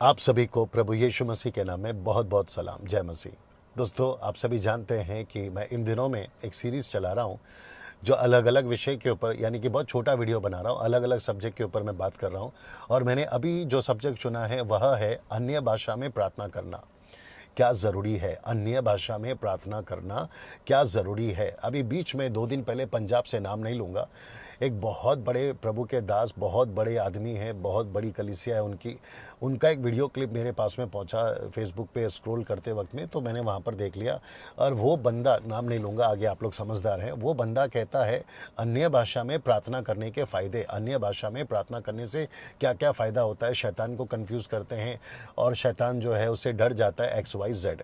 आप सभी को प्रभु यीशु मसीह के नाम में बहुत बहुत सलाम। जय मसीह। दोस्तों, आप सभी जानते हैं कि मैं इन दिनों में एक सीरीज़ चला रहा हूं जो अलग अलग विषय के ऊपर, यानी कि बहुत छोटा वीडियो बना रहा हूं, अलग अलग सब्जेक्ट के ऊपर मैं बात कर रहा हूं। और मैंने अभी जो सब्जेक्ट चुना है वह है अन्य भाषा में प्रार्थना करना क्या ज़रूरी है। अन्य भाषा में प्रार्थना करना क्या ज़रूरी है। अभी बीच में 2 दिन पहले, पंजाब से नाम नहीं लूँगा, एक बहुत बड़े प्रभु के दास, बहुत बड़े आदमी हैं, बहुत बड़ी कलीसिया है उनकी, उनका एक वीडियो क्लिप मेरे पास में पहुंचा फेसबुक पे स्क्रॉल करते वक्त में, तो मैंने वहां पर देख लिया। और वो बंदा, नाम नहीं लूँगा, आगे आप लोग समझदार हैं, वो बंदा कहता है अन्य भाषा में प्रार्थना करने के फ़ायदे, अन्य भाषा में प्रार्थना करने से क्या क्या फ़ायदा होता है। शैतान को कन्फ्यूज़ करते हैं और शैतान जो है उससे डर जाता है, XYZ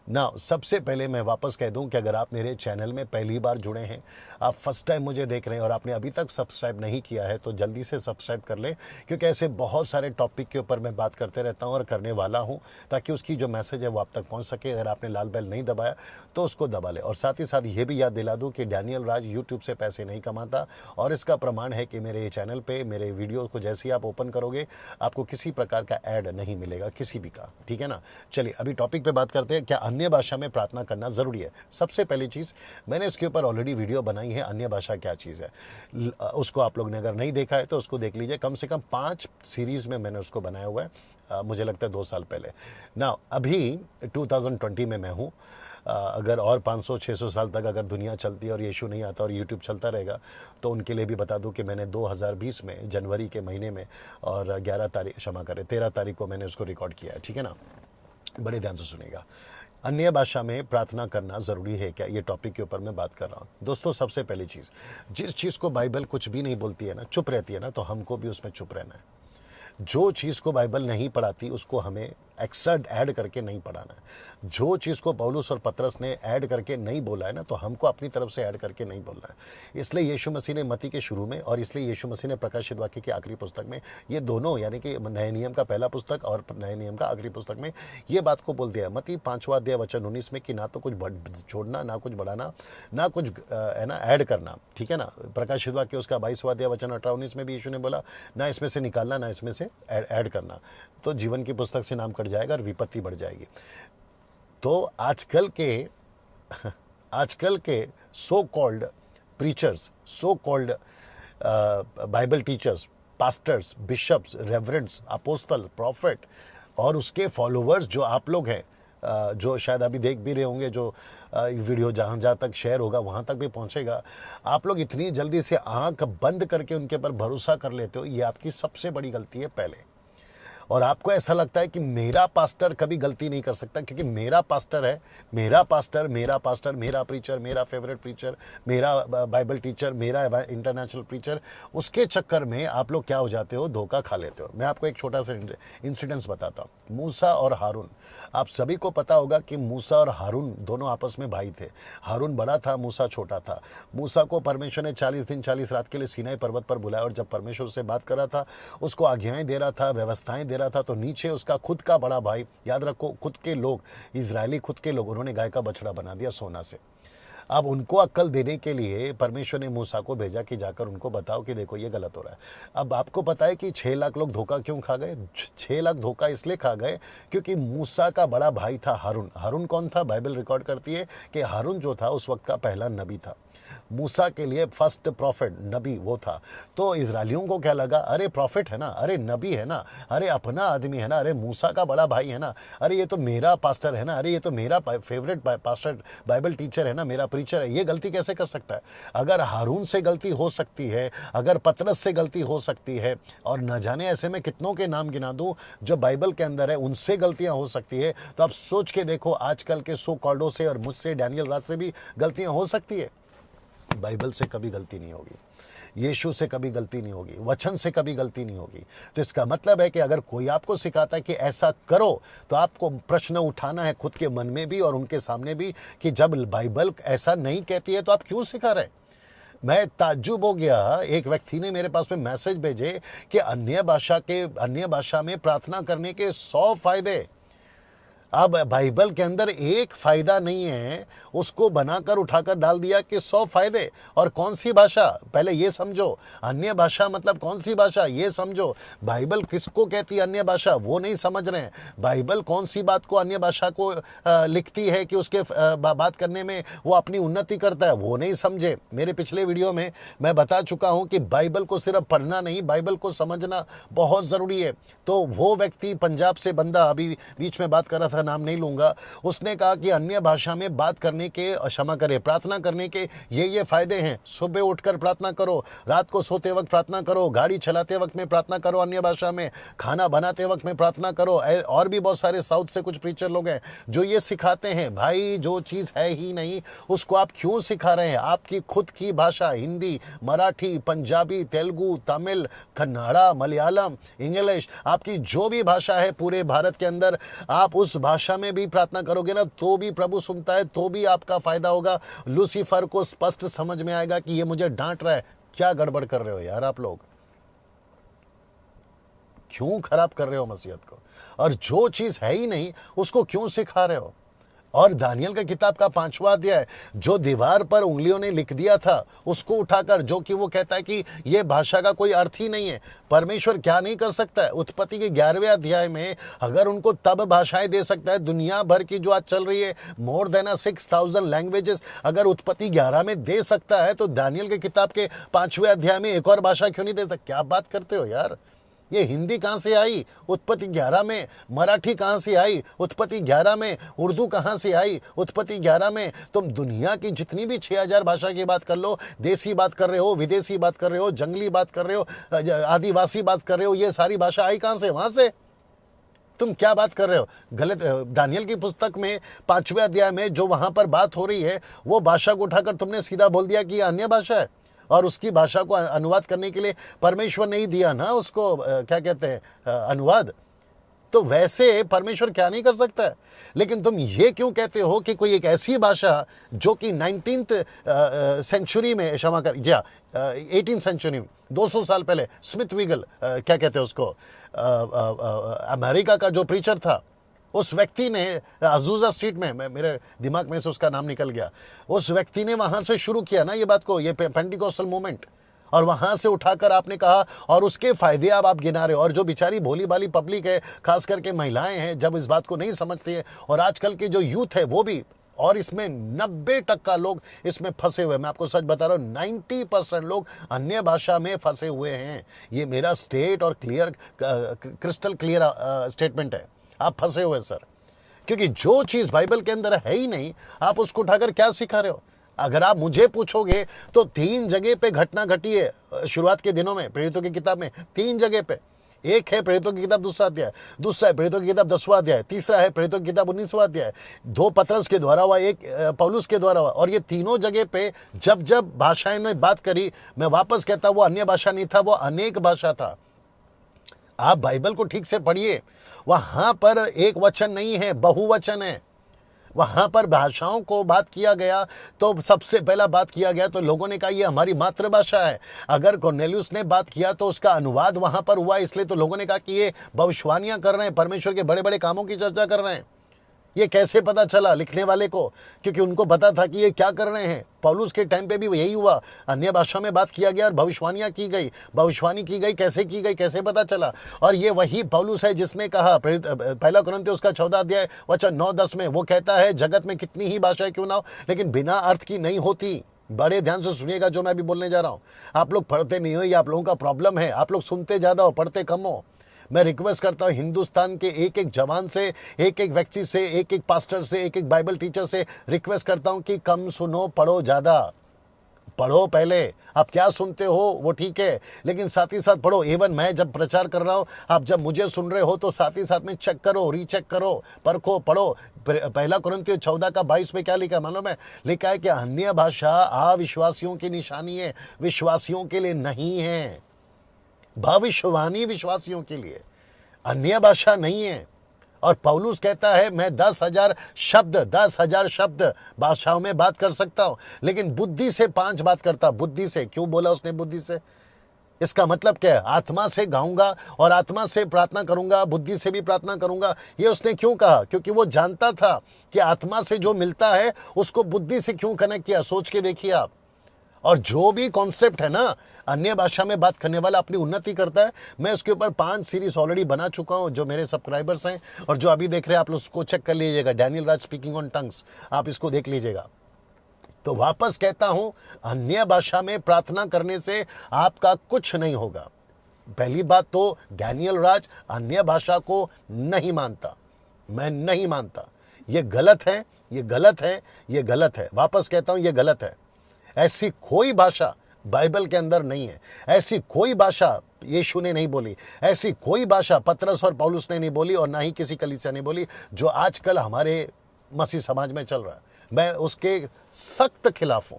ना। सबसे पहले मैं वापस कह दूं कि अगर आप मेरे चैनल में पहली बार जुड़े हैं, आप फर्स्ट टाइम मुझे देख रहे हैं और आपने अभी तक सब्सक्राइब नहीं किया है, तो जल्दी से सब्सक्राइब कर लें, क्योंकि ऐसे बहुत सारे टॉपिक के ऊपर मैं बात करते रहता हूं और करने वाला हूं, ताकि उसकी जो मैसेज है वो आप तक पहुंच सके। अगर आपने लाल बेल नहीं दबाया तो उसको दबा लें। और साथ ही साथ ये भी याद दिला दूँ कि डैनियल राज यूट्यूब से पैसे नहीं कमाता, और इसका प्रमाण है कि मेरे चैनल पर मेरे वीडियो को जैसे ही आप ओपन करोगे आपको किसी प्रकार का ऐड नहीं मिलेगा, किसी भी का, ठीक है ना। चलिए अभी टॉपिक पे बात करते हैं, क्या अन्य भाषा में प्रार्थना करना जरूरी है। सबसे पहली चीज, मैंने इसके ऊपर ऑलरेडी वीडियो बनाई है, अन्य भाषा क्या चीज है। उसको आप लोग ने अगर नहीं देखा है तो उसको देख लीजिए। कम से कम 5 सीरीज में मैंने उसको बनाया हुआ है, मुझे लगता है 2 साल पहले ना। अभी 2020 में मैं हूँ। अगर और 500-600 साल तक अगर दुनिया चलती है और यीशु नहीं आता और यूट्यूब चलता रहेगा, तो उनके लिए भी बता दूं कि मैंने 2020 में जनवरी के महीने में और 11 तारीख, क्षमा करें, 13 तारीख को मैंने उसको रिकॉर्ड किया है, ठीक है ना। बड़े ध्यान से सुनेगा। अन्य भाषा में प्रार्थना करना ज़रूरी है क्या, ये टॉपिक के ऊपर मैं बात कर रहा हूँ। दोस्तों, सबसे पहली चीज़, जिस चीज़ को बाइबल कुछ भी नहीं बोलती है ना, चुप रहती है ना, तो हमको भी उसमें चुप रहना है। जो चीज़ को बाइबल नहीं पढ़ाती उसको हमें एक्स्ट्रा ऐड करके नहीं पढ़ाना है। जो चीज़ को पौलुस और पतरस ने ऐड करके नहीं बोला है ना, तो हमको अपनी तरफ से ऐड करके नहीं बोलना है। इसलिए यीशु मसीह ने मत्ती के शुरू में, और इसलिए यीशु मसीह ने प्रकाशित वाक्य की आखिरी पुस्तक में, ये दोनों, यानी कि नए नियम का पहला पुस्तक और नए नियम का आखिरी पुस्तक में, ये बात को बोल दिया है। मत्ती 5वां अध्याय वचन 19 में कि ना तो कुछ छोड़ना, ना कुछ बढ़ाना, ना कुछ है ना ऐड करना, ठीक है ना। प्रकाशित वाक्य उसका 22वां अध्याय वचन 18-19 में भी यीशु ने बोला, ना इसमें से निकालना, ना इसमें से ऐड करना, तो जीवन की पुस्तक से नाम कट जाएगा और विपत्ति बढ़ जाएगी। तो आजकल के so called preachers, so called Bible teachers, pastors, bishops, reverends, apostle, prophet और उसके फॉलोअर्स जो आप लोग हैं, जो शायद अभी देख भी रहे होंगे, जो वीडियो जहाँ तक शेयर होगा वहाँ तक भी पहुँचेगा, आप लोग इतनी जल्दी से आंख बंद करके उनके ऊपर भरोसा कर लेते हो। ये आपकी सबसे बड़ी गलती है पहले। और आपको ऐसा लगता है कि मेरा पास्टर कभी गलती नहीं कर सकता, क्योंकि मेरा पास्टर है, मेरा पास्टर, मेरा प्रीचर, मेरा फेवरेट प्रीचर, मेरा बाइबल टीचर, मेरा इंटरनेशनल प्रीचर। उसके चक्कर में आप लोग क्या हो जाते हो, धोखा खा लेते हो। मैं आपको एक छोटा सा इंसिडेंस बताता हूँ। मूसा और हारून, आप सभी को पता होगा कि मूसा और हारून दोनों आपस में भाई थे। हारून बड़ा था, मूसा छोटा था। मूसा को परमेश्वर ने 40 दिन 40 रात के लिए सीनाई पर्वत पर बुलाया, और जब परमेश्वर उससे बात कर रहा था, उसको आज्ञाएं दे रहा था, व्यवस्थाएं दे रहा था, तो नीचे उसका खुद का बड़ा भाई, याद रखो, खुद के लोग, इजरायली खुद के लोग, उन्होंने गाय का बछड़ा बना दिया सोना से। अब उनको अक्ल देने के लिए परमेश्वर ने मूसा को भेजा कि जाकर उनको बताओ कि देखो ये गलत हो रहा है। अब आपको पता है कि 6 लाख लोग धोखा क्यों खा गए। 6 लाख धोखा इसलिए खा गए क्योंकि मूसा का बड़ा भाई था हारून। हारून कौन था, बाइबल रिकॉर्ड करती है कि हारून जो था उस वक्त का पहला नबी था। मूसा के लिए फर्स्ट प्रॉफिट, नबी वो था। तो इजरायलियों को क्या लगा, अरे प्रॉफिट है ना, अरे नबी है ना, अरे अपना आदमी है ना, अरे मूसा का बड़ा भाई है ना, अरे ये तो मेरा पास्टर है ना, अरे ये तो मेरा फेवरेट पास्टर, बाइबल टीचर है ना, मेरा प्रीचर है, ये गलती कैसे कर सकता है। अगर हारून से गलती हो सकती है, अगर पतरस से गलती हो सकती है, और न जाने ऐसे में कितनों के नाम गिना दूं जो बाइबल के अंदर है, उनसे गलतियां हो सकती है, तो आप सोच के देखो आजकल के सो कॉल्डो से और मुझसे, डैनियल राज से भी गलतियां हो सकती है। बाइबल से कभी गलती नहीं होगी, यीशु से कभी गलती नहीं होगी, वचन से कभी गलती नहीं होगी। तो इसका मतलब है कि अगर कोई आपको सिखाता है कि ऐसा करो, तो आपको प्रश्न उठाना है खुद के मन में भी और उनके सामने भी कि जब बाइबल ऐसा नहीं कहती है तो आप क्यों सिखा रहे। मैं ताज्जुब हो गया, एक व्यक्ति ने मेरे पास में मैसेज भेजे कि अन्य भाषा में प्रार्थना करने के 100 फायदे। अब बाइबल के अंदर एक फायदा नहीं है, उसको बनाकर उठाकर डाल दिया कि 100 फायदे। और कौन सी भाषा, पहले ये समझो। अन्य भाषा मतलब कौन सी भाषा, ये समझो। बाइबल किसको कहती है अन्य भाषा, वो नहीं समझ रहे हैं। बाइबल कौन सी बात को अन्य भाषा को लिखती है कि उसके बात करने में वो अपनी उन्नति करता है, वो नहीं समझे। मेरे पिछले वीडियो में मैं बता चुका हूं कि बाइबल को सिर्फ पढ़ना नहीं, बाइबल को समझना बहुत ज़रूरी है। तो वो व्यक्ति पंजाब से बंदा, अभी बीच में बात कर रहा था, नाम नहीं लूंगा, उसने कहा कि अन्य भाषा में बात करने के, क्षमा करें, प्रार्थना करने के ये फायदे हैं। सुबह उठकर प्रार्थना करो, रात को सोते वक्त प्रार्थना करो, गाड़ी चलाते वक्त में प्रार्थना करो अन्य भाषा में, खाना बनाते वक्त में प्रार्थना करो। और भी बहुत सारे साउथ से कुछ प्रीचर लोग हैं जो ये सिखाते हैं। भाई जो चीज़ है ही नहीं उसको आप क्यों सिखा रहे हैं? आपकी खुद की भाषा हिंदी, मराठी, पंजाबी, तेलुगु, तमिल, कन्नड़ा, मलयालम, इंग्लिश, आपकी जो भी भाषा है पूरे भारत के अंदर, आप उस भाषा में भी प्रार्थना करोगे ना तो भी प्रभु सुनता है, तो भी आपका फायदा होगा। लूसीफर को स्पष्ट समझ में आएगा कि ये मुझे डांट रहा है। क्या गड़बड़ कर रहे हो यार आप लोग, क्यों खराब कर रहे हो मसीहत को? और जो चीज है ही नहीं उसको क्यों सिखा रहे हो? और दानियल का किताब का 5वां अध्याय जो दीवार पर उंगलियों ने लिख दिया था उसको उठाकर, जो कि वो कहता है कि ये भाषा का कोई अर्थ ही नहीं है। परमेश्वर क्या नहीं कर सकता है? उत्पत्ति के 11वें अध्याय में अगर उनको तब भाषाएं दे सकता है, दुनिया भर की जो आज चल रही है मोर देन 6000 लैंग्वेजेस, अगर उत्पत्ति 11 में दे सकता है तो दानियल के किताब के 5वें अध्याय में एक और भाषा क्यों नहीं दे सकता? क्या बात करते हो यार? ये हिंदी कहाँ से आई उत्पत्ति 11 में? मराठी कहाँ से आई उत्पत्ति 11 में? उर्दू कहाँ से आई उत्पत्ति 11 में? तुम दुनिया की जितनी भी 6000 भाषा की बात कर लो, देसी बात कर रहे हो, विदेशी बात कर रहे हो, जंगली बात कर रहे हो, आदिवासी बात कर रहे हो, ये सारी भाषा आई कहाँ से? वहाँ से। तुम क्या बात कर रहे हो? गलत। दानियल की पुस्तक में 5वें अध्याय में जो वहाँ पर बात हो रही है वो भाषा को उठाकर तुमने सीधा बोल दिया कि अन्य भाषा है। और उसकी भाषा को अनुवाद करने के लिए परमेश्वर नहीं दिया ना उसको, क्या कहते हैं, अनुवाद। तो वैसे परमेश्वर क्या नहीं कर सकता है? लेकिन तुम ये क्यों कहते हो कि कोई एक ऐसी भाषा जो कि 19th सेंचुरी में, क्षमा कर, जी 18th सेंचुरी में, 200 साल पहले स्मिथ विगल, क्या कहते हैं उसको, अमेरिका का जो प्रीचर था, उस व्यक्ति ने अजूजा स्ट्रीट में, मेरे दिमाग में से उसका नाम निकल गया, उस व्यक्ति ने वहां से शुरू किया ना ये बात को, ये पेंटिकोस्टल मूवमेंट। और वहां से उठाकर आपने कहा और उसके फायदे आप गिना रहे हो। और जो बेचारी भोली भाली पब्लिक है, खास करके महिलाएं हैं, जब इस बात को नहीं समझती है, और आजकल के जो यूथ है वो भी, और इसमें 90% लोग इसमें फंसे हुए हैं। मैं आपको सच बता रहा हूँ, 90% लोग अन्य भाषा में फंसे हुए हैं। ये मेरा स्टेट और क्लियर, क्रिस्टल क्लियर स्टेटमेंट है। आप फंसे हुए सर, क्योंकि जो चीज बाइबल के अंदर है ही नहीं आप उसको उठाकर क्या सिखा रहे हो? अगर आप मुझे पूछोगे तो 3 जगह पे घटना घटी है शुरुआत के दिनों में प्रेरितों की किताब में, 3 जगह पे। एक है प्रेरितों की किताब 2रा अध्याय, दूसरा है प्रेरितों की किताब 10वां अध्याय, तीसरा है प्रेरितों की किताब 19वां अध्याय। 2 पतरस के द्वारा हुआ, एक पौलुस के द्वारा हुआ। और ये तीनों जगह पे जब जब भाषाएं ने बात करी, मैं वापस कहता वो अन्य भाषा नहीं था, वो अनेक भाषा था। आप बाइबल को ठीक से पढ़िए, वहां पर एक वचन नहीं है, बहुवचन है। वहां पर भाषाओं को बात किया गया तो सबसे पहला बात किया गया तो लोगों ने कहा ये हमारी मातृभाषा है। अगर कॉर्नेलियस ने बात किया तो उसका अनुवाद वहां पर हुआ, इसलिए तो लोगों ने कहा कि ये भविष्यवाणियां कर रहे हैं, परमेश्वर के बड़े बड़े कामों की चर्चा कर रहे हैं। ये कैसे पता चला लिखने वाले को? क्योंकि उनको पता था कि ये क्या कर रहे हैं। पौलुस के टाइम पे भी यही हुआ, अन्य भाषा में बात किया गया और भविष्यवाणियां की गई। भविष्यवाणी की गई, कैसे की गई, कैसे पता चला? और ये वही पौलुस है जिसने कहा, पहला कुरिन्थियों उसका 14 अध्याय वचन 9-10 में वो कहता है, जगत में कितनी ही भाषाएं क्यों ना हो लेकिन बिना अर्थ की नहीं होती। बड़े ध्यान से सुनिएगा जो मैं अभी बोलने जा रहा हूँ। आप लोग पढ़ते नहीं हो, ये आप लोगों का प्रॉब्लम है। आप लोग सुनते ज्यादा हो, पढ़ते कम हो। मैं रिक्वेस्ट करता हूँ हिंदुस्तान के एक एक जवान से, एक एक व्यक्ति से, एक एक पास्टर से, एक एक बाइबल टीचर से रिक्वेस्ट करता हूँ कि कम सुनो, पढ़ो ज़्यादा। पढ़ो पहले, आप क्या सुनते हो वो ठीक है, लेकिन साथ ही साथ पढ़ो। इवन मैं जब प्रचार कर रहा हूँ, आप जब मुझे सुन रहे हो तो साथ ही साथ में चेक करो, रीचेक करो, परखो, पढ़ो। पहला कुरिन्थियों 14 का 22 में क्या लिखा है मालूम है? लिखा है कि अन्य भाषा अविश्वासियों की निशानी है, विश्वासियों के लिए नहीं है। भविष्यवाणी विश्वासियों के लिए, अन्य भाषा नहीं है। और पौलुस कहता है मैं 10,000 शब्द भाषाओं में बात कर सकता हूं, लेकिन बुद्धि से 5 बात करता। बुद्धि से क्यों बोला उसने? बुद्धि से इसका मतलब क्या है? आत्मा से गाऊंगा और आत्मा से प्रार्थना करूंगा, बुद्धि से भी प्रार्थना करूंगा। ये उसने क्यों कहा? क्योंकि वो जानता था कि आत्मा से जो मिलता है उसको बुद्धि से क्यों कनेक्ट किया। सोच के देखिए आप। और जो भी कॉन्सेप्ट है ना, अन्य भाषा में बात करने वाला अपनी उन्नति करता है। मैं उसके ऊपर 5 सीरीज ऑलरेडी बना चुका हूं। जो मेरे सब्सक्राइबर्स हैं और जो अभी देख रहे हैं, आप लोग उसको चेक कर लीजिएगा। Daniel Raj speaking on tongues, आप इसको देख लीजिएगा। तो वापस कहता हूं, अन्य भाषा में प्रार्थना करने से आपका कुछ नहीं होगा। पहली बात तो डैनियल राज अन्य भाषा को नहीं मानता। मैं नहीं मानता। ये गलत है, ये गलत है, ये गलत है। वापस कहता हूं, ये गलत है। ऐसी कोई भाषा बाइबल के अंदर नहीं है। ऐसी कोई भाषा यीशु ने नहीं बोली। ऐसी कोई भाषा पतरस और पौलुस ने नहीं बोली और ना ही किसी कलीसिया ने बोली, जो आजकल हमारे मसीह समाज में चल रहा है। मैं उसके सख्त खिलाफ हूं।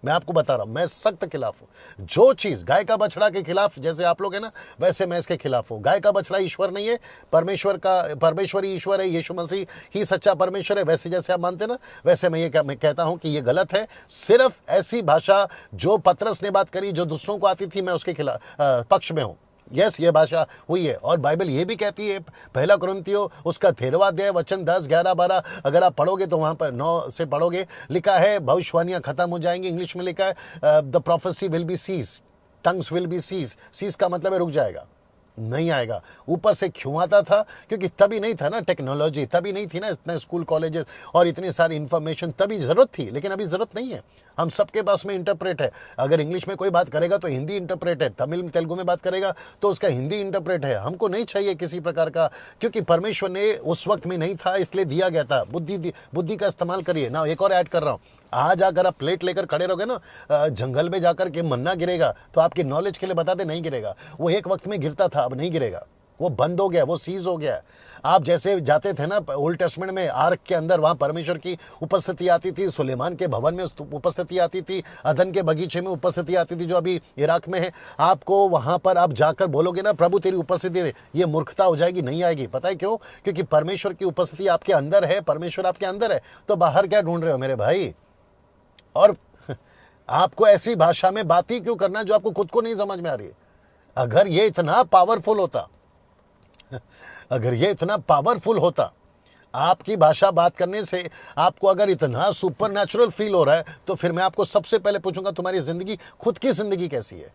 मैं आपको बता रहा हूं, मैं सख्त खिलाफ हूं। जो चीज गाय का बछड़ा के खिलाफ जैसे आप लोग है ना, वैसे मैं इसके खिलाफ हूं। गाय का बछड़ा ईश्वर नहीं है, परमेश्वर ही ईश्वर है, यीशु मसीह ही सच्चा परमेश्वर है। वैसे जैसे आप मानते ना, वैसे मैं कहता हूं कि ये गलत है। सिर्फ ऐसी भाषा जो पतरस ने बात करी, जो दूसरों को आती थी, मैं उसके खिलाफ पक्ष में हूं। यस, ये भाषा हुई है। और बाइबल ये भी कहती है, पहला कुरिन्थियों उसका 13वां अध्याय वचन 10, 11, 12 अगर आप पढ़ोगे तो वहां पर 9 से पढ़ोगे, लिखा है भविष्यवाणियां खत्म हो जाएंगी। इंग्लिश में लिखा है the prophecy will be cease, tongues will be cease. Cease का मतलब है रुक जाएगा, नहीं आएगा। ऊपर से क्यों आता था? क्योंकि तभी नहीं था ना टेक्नोलॉजी, तभी नहीं थी ना इतने स्कूल कॉलेजेस और इतनी सारी इंफॉर्मेशन, तभी जरूरत थी। लेकिन अभी जरूरत नहीं है। हम सबके पास में इंटरप्रेट है। अगर इंग्लिश में कोई बात करेगा तो हिंदी इंटरप्रेट है, तमिल तेलुगु में बात करेगा तो उसका हिंदी इंटरप्रेट है। हमको नहीं चाहिए किसी प्रकार का, क्योंकि परमेश्वर ने उस वक्त में नहीं था इसलिए दिया गया था। बुद्धि का इस्तेमाल करिए ना। एक और ऐड कर रहा हूँ, आज अगर आप प्लेट लेकर खड़े रहोगे ना, जंगल में जाकर के मन्ना गिरेगा, तो आपकी नॉलेज के लिए बता दे, नहीं गिरेगा। वो एक वक्त में गिरता था, अब नहीं गिरेगा। वो बंद हो गया, वो सीज हो गया। आप जैसे जाते थे ना ओल्ड टेस्टमेंट में, आर्क के अंदर, वहां परमेश्वर की उपस्थिति आती थी। सुलेमान के भवन में उपस्थिति आती थी। अदन के बगीचे में उपस्थिति आती थी, जो अभी इराक में है। आपको वहां पर आप जाकर बोलोगे ना, प्रभु तेरी उपस्थिति है, ये मूर्खता हो जाएगी, नहीं आएगी। पता है क्यों? क्योंकि परमेश्वर की उपस्थिति आपके अंदर है, परमेश्वर आपके अंदर है। तो बाहर क्या ढूंढ रहे हो मेरे भाई? और आपको ऐसी भाषा में बात ही क्यों करना जो आपको खुद को नहीं समझ में आ रही है? अगर ये इतना पावरफुल होता, अगर ये इतना पावरफुल होता, आपकी भाषा बात करने से आपको अगर इतना सुपर नेचुरल फील हो रहा है, तो फिर मैं आपको सबसे पहले पूछूंगा, तुम्हारी जिंदगी, खुद की जिंदगी कैसी है?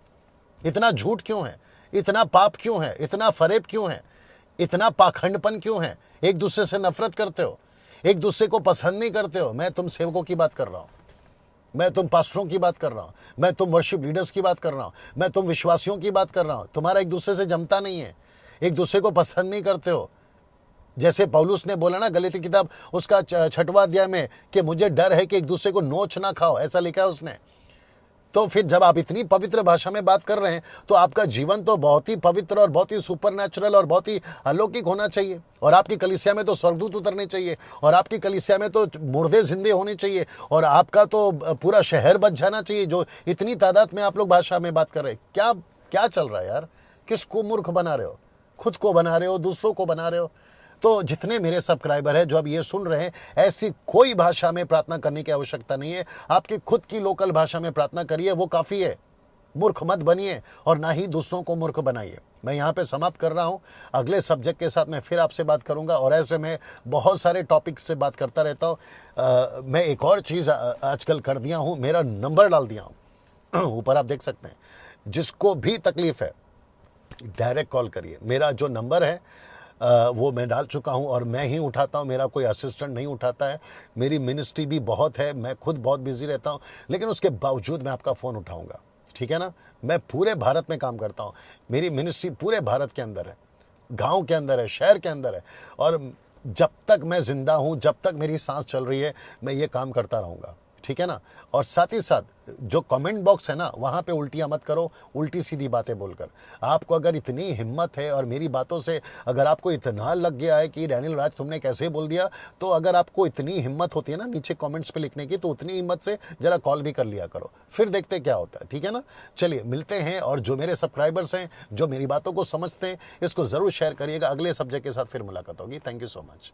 इतना झूठ क्यों है? इतना पाप क्यों है? इतना फरेब क्यों है? इतना पाखंडपन क्यों है? एक दूसरे से नफरत करते हो, एक दूसरे को पसंद नहीं करते हो। मैं तुम सेवकों की बात कर रहा हूं, मैं तुम पास्टरों की बात कर रहा हूं, मैं तुम वर्शिप लीडर्स की बात कर रहा हूं, मैं तुम विश्वासियों की बात कर रहा हूं। तुम्हारा एक दूसरे से जमता नहीं है, एक दूसरे को पसंद नहीं करते हो। जैसे पौलुस ने बोला ना गलाती किताब उसका 6वां अध्याय में, कि मुझे डर है कि एक दूसरे को नोच ना खाओ, ऐसा लिखा है उसने। तो फिर जब आप इतनी पवित्र भाषा में बात कर रहे हैं, तो आपका जीवन तो बहुत ही पवित्र और बहुत ही सुपरनैचुरल और बहुत ही अलौकिक होना चाहिए। और आपकी कलीसिया में तो स्वर्गदूत उतरने चाहिए, और आपकी कलीसिया में तो मुर्दे जिंदे होने चाहिए, और आपका तो पूरा शहर बच जाना चाहिए। जो इतनी तादाद में आप लोग भाषा में बात कर रहे हैं, क्या क्या चल रहा है यार? किसको मूर्ख बना रहे हो? खुद को बना रहे हो, दूसरों को बना रहे हो। तो जितने मेरे सब्सक्राइबर हैं जो अब ये सुन रहे हैं, ऐसी कोई भाषा में प्रार्थना करने की आवश्यकता नहीं है। आपकी खुद की लोकल भाषा में प्रार्थना करिए, वो काफ़ी है। मूर्ख मत बनिए और ना ही दूसरों को मूर्ख बनाइए। मैं यहाँ पे समाप्त कर रहा हूँ। अगले सब्जेक्ट के साथ मैं फिर आपसे बात करूँगा, और ऐसे मैं बहुत सारे टॉपिक से बात करता रहता हूँ। मैं एक और चीज़ आजकल कर दिया हूँ, मेरा नंबर डाल दिया हूँ, ऊपर आप देख सकते हैं। जिसको भी तकलीफ़ है डायरेक्ट कॉल करिए। मेरा जो नंबर है वो मैं डाल चुका हूं, और मैं ही उठाता हूं, मेरा कोई असिस्टेंट नहीं उठाता है। मेरी मिनिस्ट्री भी बहुत है, मैं खुद बहुत बिजी रहता हूं, लेकिन उसके बावजूद मैं आपका फ़ोन उठाऊंगा, ठीक है ना। मैं पूरे भारत में काम करता हूं, मेरी मिनिस्ट्री पूरे भारत के अंदर है, गांव के अंदर है, शहर के अंदर है। और जब तक मैं ज़िंदा हूं, जब तक मेरी सांस चल रही है, मैं ये काम करता रहूँगा, ठीक है ना। और साथ ही साथ जो कमेंट बॉक्स है ना, वहाँ पे उल्टियाँ मत करो, उल्टी सीधी बातें बोलकर। आपको अगर इतनी हिम्मत है और मेरी बातों से अगर आपको इतना लग गया है कि डैनियल राज तुमने कैसे बोल दिया, तो अगर आपको इतनी हिम्मत होती है ना नीचे कमेंट्स पे लिखने की, तो उतनी हिम्मत से जरा कॉल भी कर लिया करो, फिर देखते क्या होता है, ठीक है ना। चलिए मिलते हैं, और जो मेरे सब्सक्राइबर्स हैं, जो मेरी बातों को समझते हैं, इसको ज़रूर शेयर करिएगा। अगले सब्जेक्ट के साथ फिर मुलाकात होगी। Thank you so much.